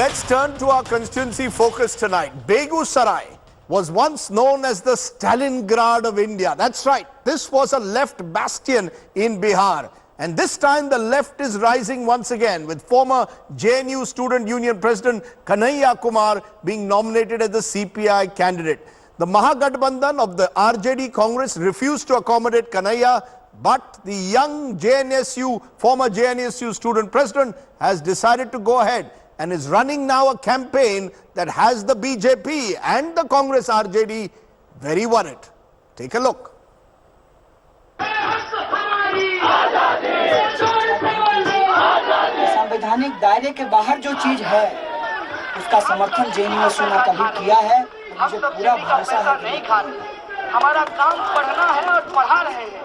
Let's turn to our constituency focus tonight. Begusarai was once known as the Stalingrad of India. That's right. This was a left bastion in Bihar. And this time the left is rising once again, with former JNU Student Union President Kanhaiya Kumar being nominated as the CPI candidate. The Mahagathbandhan of the RJD Congress refused to accommodate Kanhaiya, but the young former JNSU student president has decided to go ahead and is running now a campaign that has the BJP and the Congress RJD very worried. Take a look. संवैधानिक दायरे के बाहर जो चीज है उसका समर्थन JNU ने कभी किया है। मुझे पूरा भरोसा है कि नहीं खाते। हमारा काम पढ़ना है और पढ़ा रहे हैं।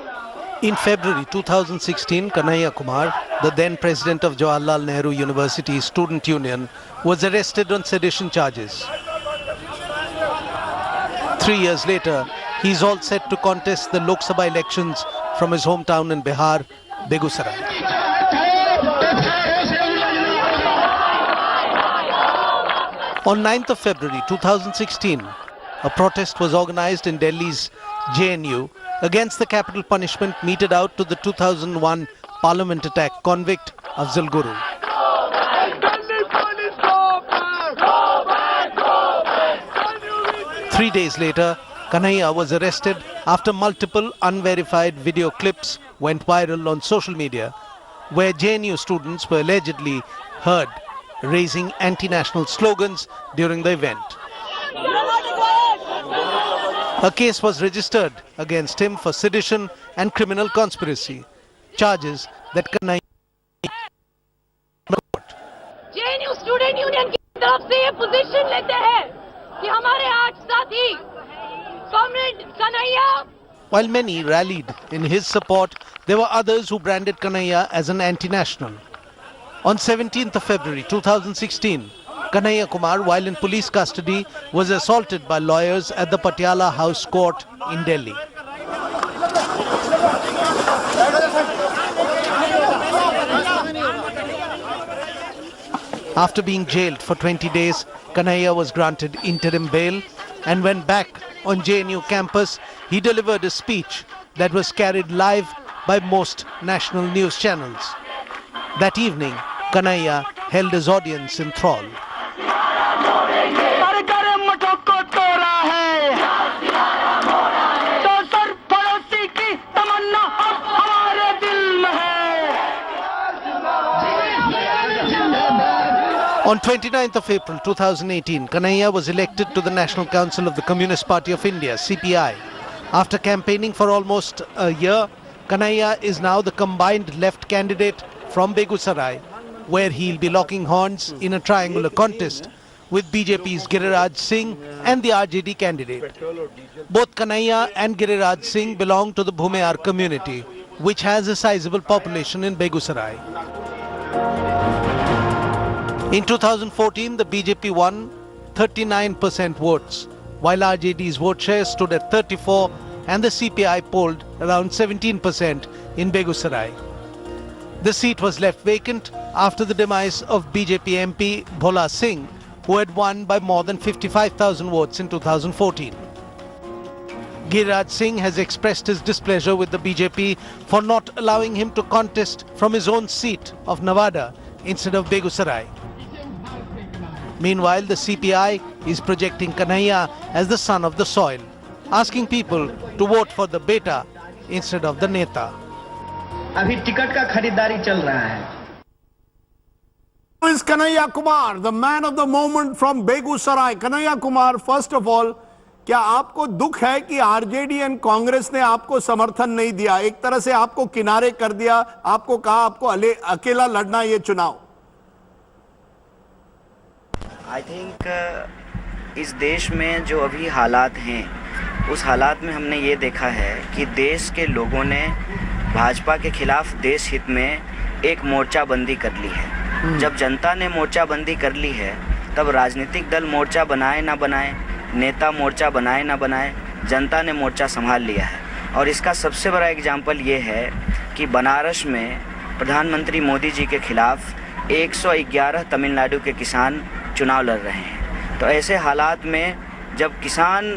In February 2016, Kanhaiya Kumar, the then president of Jawaharlal Nehru University Student Union, was arrested on sedition charges. 3 years later, he is all set to contest the Lok Sabha elections from his hometown in Bihar, Begusarai. On 9th of February 2016, a protest was organized in Delhi's JNU against the capital punishment meted out to the 2001 Parliament attack convict Afzal Guru. 3 days later, Kanhaiya was arrested after multiple unverified video clips went viral on social media, where JNU students were allegedly heard raising anti-national slogans during the event. A case was registered against him for sedition and criminal conspiracy, charges that Kanhaiya JNU student union की तरफ से ये position लेते हैं कि हमारे 8 साथी comrade Kanhaiya. While many rallied in his support, there were others who branded Kanhaiya as an anti-national. On 17th of February 2016, Kanhaiya Kumar, while in police custody, was assaulted by lawyers at the Patiala House Court in Delhi. After being jailed for 20 days, Kanhaiya was granted interim bail, and when back on JNU campus, he delivered a speech that was carried live by most national news channels. That evening, Kanhaiya held his audience in thrall. On 29th of April 2018, Kanhaiya was elected to the National Council of the Communist Party of India, CPI. After campaigning for almost a year, Kanhaiya is now the combined left candidate from Begusarai, where he'll be locking horns in a triangular contest with BJP's Giriraj Singh and the RJD candidate. Both Kanhaiya and Giriraj Singh belong to the Bhumiyar community, which has a sizable population in Begusarai. In 2014, the BJP won 39% votes, while RJD's vote share stood at 34% and the CPI polled around 17% in Begusarai. The seat was left vacant after the demise of BJP MP Bhola Singh, who had won by more than 55,000 votes in 2014. Giriraj Singh has expressed his displeasure with the BJP for not allowing him to contest from his own seat of Nevada instead of Begusarai. Meanwhile, the CPI is projecting Kanhaiya as the son of the soil, asking people to vote for the beta instead of the neta. अभी ticket का खरीदारी चल रहा है. Who is Kanhaiya Kumar, the man of the moment from Begusarai? Kanhaiya Kumar, first of all, क्या आपको दुख है कि आरजेडी एंड कांग्रेस ने आपको समर्थन नहीं दिया, एक तरह से आपको किनारे कर दिया, आपको कहा आपको अकेला लड़ना ये चुनाव? आई थिंक इस देश में जो अभी हालात हैं, उस हालात में हमने ये देखा है कि देश के लोगों ने भाजपा के खिलाफ देश हित में एक मोर्चाबंदी कर ली है. जब जनता ने मोर्चाबंदी कर ली है, तब राजनीतिक दल मोर्चा बनाए ना बनाए, नेता मोर्चा बनाए ना बनाए, जनता ने मोर्चा संभाल लिया है. और इसका सबसे बड़ा एग्जाम्पल ये है कि बनारस में प्रधानमंत्री मोदी जी के खिलाफ 111 तमिलनाडु के किसान चुनाव लड़ रहे हैं। तो ऐसे हालात में जब किसान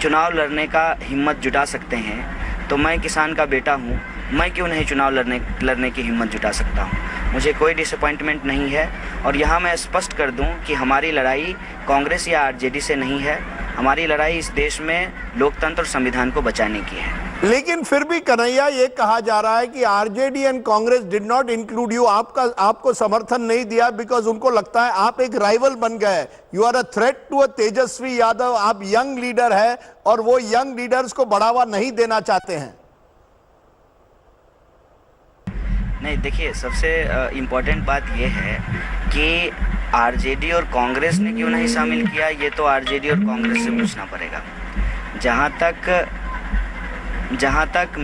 चुनाव लड़ने का हिम्मत जुटा सकते हैं तो मैं किसान का बेटा हूँ, मैं क्यों नहीं चुनाव लड़ने की हिम्मत जुटा सकता हूँ। मुझे कोई डिसअपॉइंटमेंट नहीं है और यहाँ मैं स्पष्ट कर दूँ कि हमारी लड़ाई कांग्रेस या आरजेडी से नहीं है, हमारी लड़ाई इस देश में लोकतंत्र और संविधान को बचाने की है। लेकिन फिर भी कन्हैया, ये कहा जा रहा है कि RJD and Congress did not include you, आपको समर्थन नहीं दिया बिकॉज उनको लगता है आप एक राइवल बन गए, you are a threat to a Tejashwi Yadav, आप यंग लीडर है और वो यंग लीडर्स को बढ़ावा नहीं देना चाहते हैं। नहीं, देखिए, सबसे इम्पोर्टेंट बात यह है कि आरजेडी और कांग्रेस ने क्यों नहीं शामिल किया, ये तो आरजेडी और कांग्रेस से पूछना पड़ेगा। जहाँ तक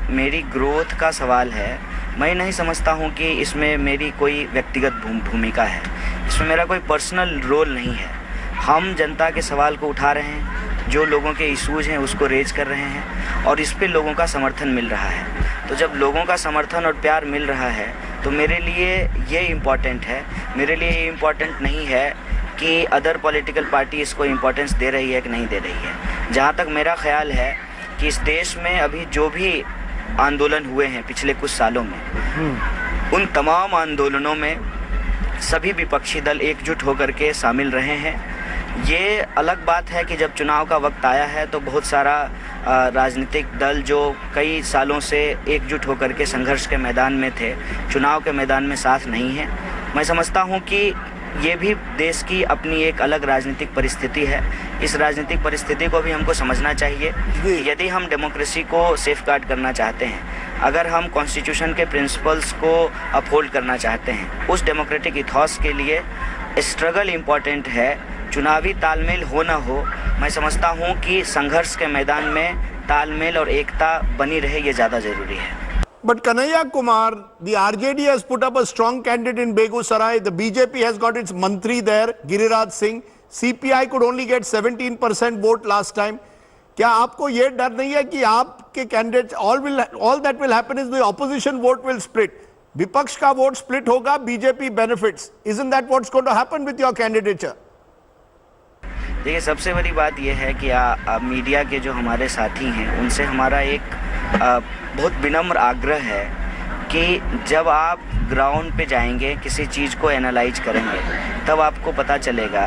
मेरी ग्रोथ का सवाल है, मैं नहीं समझता हूँ कि इसमें मेरी कोई व्यक्तिगत भूमिका है, इसमें मेरा कोई पर्सनल रोल नहीं है। हम जनता के सवाल को उठा रहे हैं, जो लोगों के इश्यूज हैं उसको रेज कर रहे हैं और इस पे लोगों का समर्थन मिल रहा है। तो जब लोगों का समर्थन और प्यार मिल रहा है तो मेरे लिए ये इम्पॉर्टेंट है। मेरे लिए ये इम्पॉर्टेंट नहीं है कि अदर पॉलिटिकल पार्टी इसको इम्पोर्टेंस दे रही है कि नहीं दे रही है। जहाँ तक मेरा ख्याल है कि इस देश में अभी जो भी आंदोलन हुए हैं पिछले कुछ सालों में, उन तमाम आंदोलनों में सभी विपक्षी दल एकजुट होकर के शामिल रहे हैं। ये अलग बात है कि जब चुनाव का वक्त आया है तो बहुत सारा राजनीतिक दल जो कई सालों से एकजुट होकर के संघर्ष के मैदान में थे, चुनाव के मैदान में साथ नहीं है। मैं समझता हूँ कि ये भी देश की अपनी एक अलग राजनीतिक परिस्थिति है। इस राजनीतिक परिस्थिति को भी हमको समझना चाहिए कि यदि हम डेमोक्रेसी को सेफगार्ड करना चाहते हैं, अगर हम कॉन्स्टिट्यूशन के प्रिंसिपल्स को अपहोल्ड करना चाहते हैं, उस डेमोक्रेटिक इथॉस के लिए स्ट्रगल इम्पॉर्टेंट है। चुनावी तालमेल हो ना हो, मैं समझता हूँ कि संघर्ष के मैदान में तालमेल और एकता बनी रहे, ये ज़्यादा ज़रूरी है। But Kanhaiya Kumar, the RJD has put up a strong candidate in Begusarai. The BJP has got its mantri there, Giriraj Singh. CPI could only get 17% vote last time. क्या आपको ये डर नहीं है कि आपके candidate all that will happen is the opposition vote will split. विपक्ष का वोट स्प्लिट होगा, BJP benefits. Isn't that what's going to happen with your candidature? देखिए, सबसे बड़ी बात यह है कि मीडिया के जो हमारे साथी हैं उनसे हमारा एक बहुत विनम्र आग्रह है कि जब आप ग्राउंड पे जाएंगे, किसी चीज़ को एनालाइज करेंगे, तब आपको पता चलेगा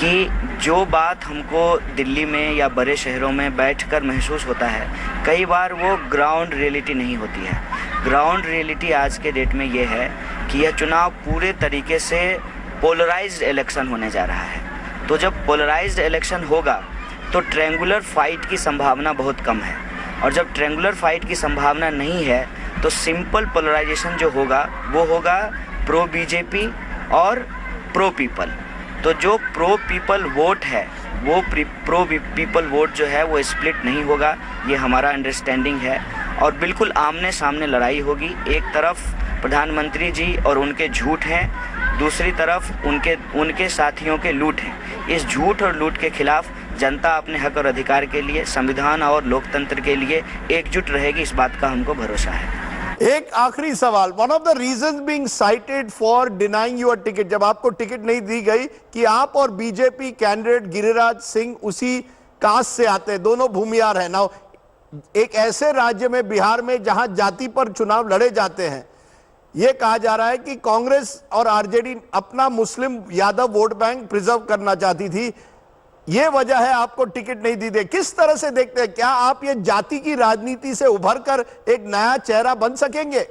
कि जो बात हमको दिल्ली में या बड़े शहरों में बैठकर महसूस होता है, कई बार वो ग्राउंड रियलिटी नहीं होती है। ग्राउंड रियलिटी आज के डेट में ये है कि यह चुनाव पूरे तरीके से पोलराइज्ड इलेक्शन होने जा रहा है। तो जब पोलराइज्ड इलेक्शन होगा तो ट्रायंगुलर फाइट की संभावना बहुत कम है, और जब ट्रायंगुलर फाइट की संभावना नहीं है तो सिंपल पोलराइजेशन जो होगा वो होगा प्रो बीजेपी और प्रो पीपल। तो जो प्रो पीपल वोट है वो प्रो पीपल वोट जो है वो स्प्लिट नहीं होगा, ये हमारा अंडरस्टैंडिंग है। और बिल्कुल आमने सामने लड़ाई होगी। एक तरफ प्रधानमंत्री जी और उनके झूठ हैं, दूसरी तरफ उनके साथियों के लूट हैं। इस झूठ और लूट के खिलाफ जनता अपने हक और अधिकार के लिए, संविधान और लोकतंत्र के लिए एकजुट रहेगी, इस बात का हमको भरोसा है। एक आखिरी सवाल, one of the reasons being cited for denying your ticket, जब आपको टिकट नहीं दी गई, कि आप और बीजेपी कैंडिडेट गिरिराज सिंह उसी कास्ट से आते हैं, दोनों भूमियार हैं। नाउ एक ऐसे राज्य में, बिहार में, जहां जाति पर चुनाव लड़े जाते हैं, यह कहा जा रहा है कि कांग्रेस और आरजेडी अपना मुस्लिम यादव वोट बैंक प्रिजर्व करना चाहती थी, यह वजह है आपको टिकट नहीं दी। किस तरह से देखते हैं, क्या आप ये जाति की राजनीति से उभरकर एक नया चेहरा बन सकेंगे?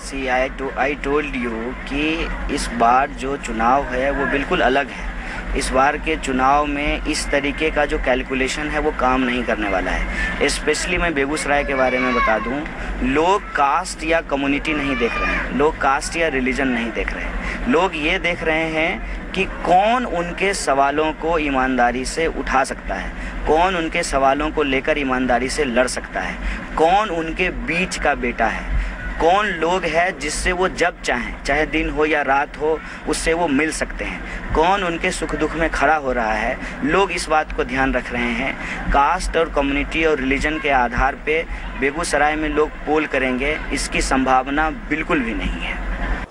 सी आई टोल्ड यू कि इस बार जो चुनाव है वो बिल्कुल अलग है। इस बार के चुनाव में इस तरीके का जो कैलकुलेशन है वो काम नहीं करने वाला है। स्पेशली मैं बेगूसराय के बारे में बता दूं, लोग कास्ट या कम्युनिटी नहीं देख रहे हैं, लोग कास्ट या रिलीजन नहीं देख रहे हैं। लोग ये देख रहे हैं कि कौन उनके सवालों को ईमानदारी से उठा सकता है, कौन उनके सवालों को लेकर ईमानदारी से लड़ सकता है, कौन उनके बीच का बेटा है, कौन लोग हैं जिससे वो जब चाहें, चाहे दिन हो या रात हो, उससे वो मिल सकते हैं, कौन उनके सुख दुख में खड़ा हो रहा है। लोग इस बात को ध्यान रख रहे हैं। कास्ट और कम्युनिटी और रिलीजन के आधार पे बेगूसराय में लोग पोल करेंगे, इसकी संभावना बिल्कुल भी नहीं है।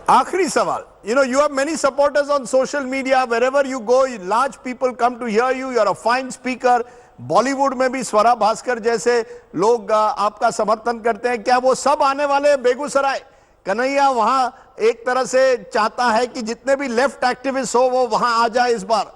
आखिरी सवाल, You know, you have many supporters on social media. Wherever you go, large people come to hear you. You are a fine speaker. Bollywood में भी स्वरा भास्कर जैसे लोग आपका समर्थन करते हैं. क्या वो सब आने वाले हैं बेगूसराय? कन्हैया वहां एक तरह से चाहता है कि जितने भी लेफ्ट एक्टिविस्ट हो वो वहां आ जाए इस बार.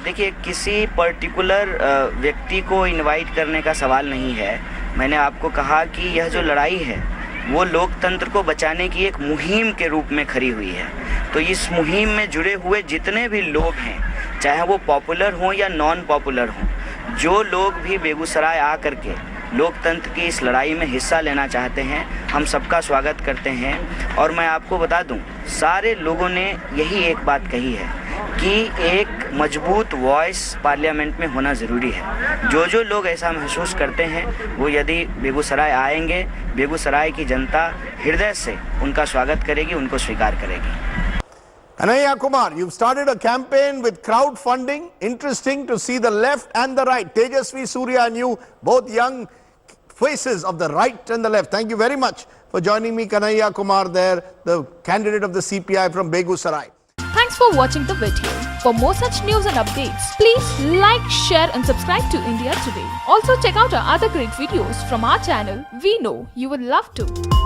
देखिए, किसी पर्टिकुलर व्यक्ति को इनवाइट करने का सवाल नहीं है. मैंने आपको कहा कि यह जो लड़ाई है वो लोकतंत्र को बचाने की एक मुहिम के रूप में खड़ी हुई है. तो इस मुहिम में जुड़े हुए जितने भी लोग हैं, चाहे वो पॉपुलर हों या नॉन पॉपुलर हों, जो लोग भी बेगूसराय आ करके लोकतंत्र की इस लड़ाई में हिस्सा लेना चाहते हैं, हम सबका स्वागत करते हैं. और मैं आपको बता दूं, सारे लोगों ने यही एक बात कही है कि एक मजबूत वॉइस पार्लियामेंट में होना ज़रूरी है. जो लोग ऐसा महसूस करते हैं वो यदि बेगूसराय आएंगे, बेगूसराय की जनता हृदय से उनका स्वागत करेगी, उनको स्वीकार करेगी. Kanhaiya Kumar, you've started a campaign with crowdfunding. Interesting to see the left and the right. Tejasvi Surya and you, both young faces of the right and the left. Thank you very much for joining me, Kanhaiya Kumar there, the candidate of the CPI from Begusarai. Thanks for watching the video. For more such news and updates, please like, share and subscribe to India Today. Also check out our other great videos from our channel. We know you will love to.